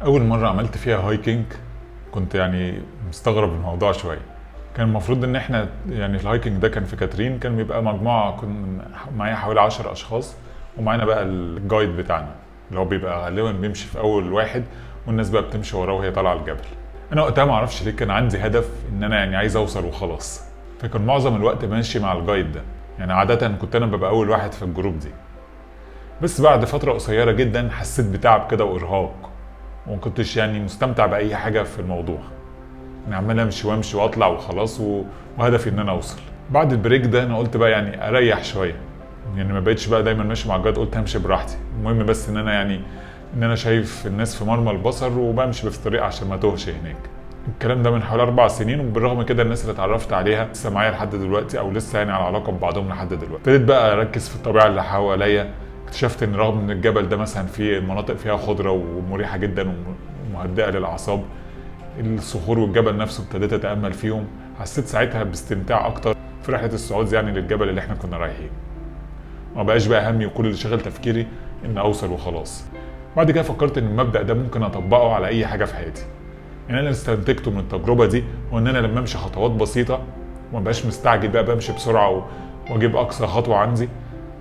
اول مره عملت فيها هايكنج كنت يعني مستغرب الموضوع شويه. كان المفروض ان احنا يعني الهايكنج ده كان في كاترين، كان بيبقى مجموعه، كنا معايا حوالي 10 اشخاص، ومعانا بقى الجايد بتاعنا اللي هو بيبقى غالبا بيمشي في اول واحد، والناس بقى بتمشي وراه وهي طالعه الجبل. انا وقتها ما اعرفش ليه كان عندي هدف ان انا يعني عايز اوصل وخلاص، فكان معظم الوقت ماشي مع الجايد ده. يعني عاده كنت انا ببقى اول واحد في الجروب دي. بس بعد فتره قصيره جدا حسيت بتعب كده وارهاق، وما كنتش يعني مستمتع باي حاجه في الموضوع. انا عمال امشي وامشي واطلع وخلاص وهدفي ان انا اوصل. بعد البريك ده انا قلت بقى يعني اريح شويه، يعني ما بقتش بقى دايما ماشي مع الجاد، قلت همشي براحتي، المهم بس ان انا يعني ان انا شايف الناس في مرمى البصر وبمشي في الطريق عشان ما توهش هناك. الكلام ده من حوالي 4 سنين، وبالرغم كده الناس اللي اتعرفت عليها لسه معايا لحد دلوقتي، او لسه يعني على علاقه ببعضهم لحد دلوقتي. ابتديت بقى اركز في الطبيعه اللي حواليا. اكتشفت ان رغم ان الجبل ده مثلا فيه مناطق فيها خضره ومريحه جدا ومهدئه للاعصاب، الصخور والجبل نفسه ابتديت اتامل فيهم. حسيت ساعتها باستمتاع اكتر في رحله الصعود يعني للجبل اللي احنا كنا رايحين. ما بقاش بقى همي وكل اللي شاغل تفكيري ان اوصل وخلاص. بعد كده فكرت ان المبدأ ده ممكن اطبقه على اي حاجه في حياتي. يعني انا اللي استنتجته من التجربه دي هو ان انا لما امشي خطوات بسيطه وما بقاش مستعجل بقى بمشي بسرعه واجيب اقصى خطوه عندي،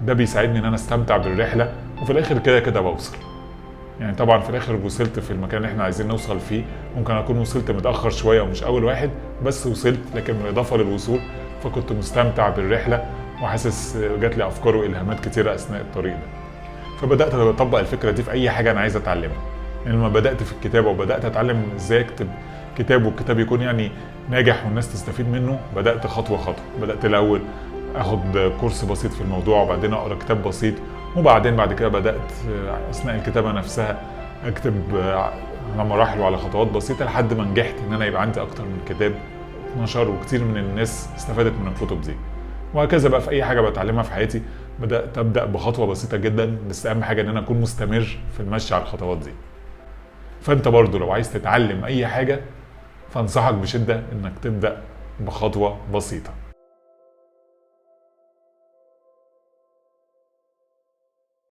ده بيساعدني ان انا استمتع بالرحله، وفي الاخر كده كده بوصل. يعني طبعا في الاخر وصلت في المكان اللي احنا عايزين نوصل فيه. ممكن اكون وصلت متاخر شويه ومش اول واحد، بس وصلت. لكن بالاضافه للوصول فكنت مستمتع بالرحله، وحاسس جات لي افكار والهامات كتيره اثناء الطريق ده. فبدات اطبق الفكره دي في اي حاجه انا عايز اتعلمها. يعني لما بدات في الكتابه وبدات اتعلم ازاي اكتب كتاب، والكتاب يكون يعني ناجح والناس تستفيد منه، بدات خطوه خطوه. بدات الاول اخد كورس بسيط في الموضوع، وبعدين اقرا كتاب بسيط، وبعدين بعد كده بدات اثناء الكتابه نفسها اكتب على مراحل وعلى خطوات بسيطه، لحد ما نجحت ان انا يبقى عندي اكتر من كتاب اتنشر، وكتير من الناس استفادت من الكتب دي. وهكذا بقى في اي حاجه بتعلمها في حياتي بدات ابدا بخطوه بسيطه جدا، بس اهم حاجه ان انا اكون مستمر في المشي على الخطوات دي. فانت برضو لو عايز تتعلم اي حاجه، فانصحك بشده انك تبدا بخطوه بسيطه.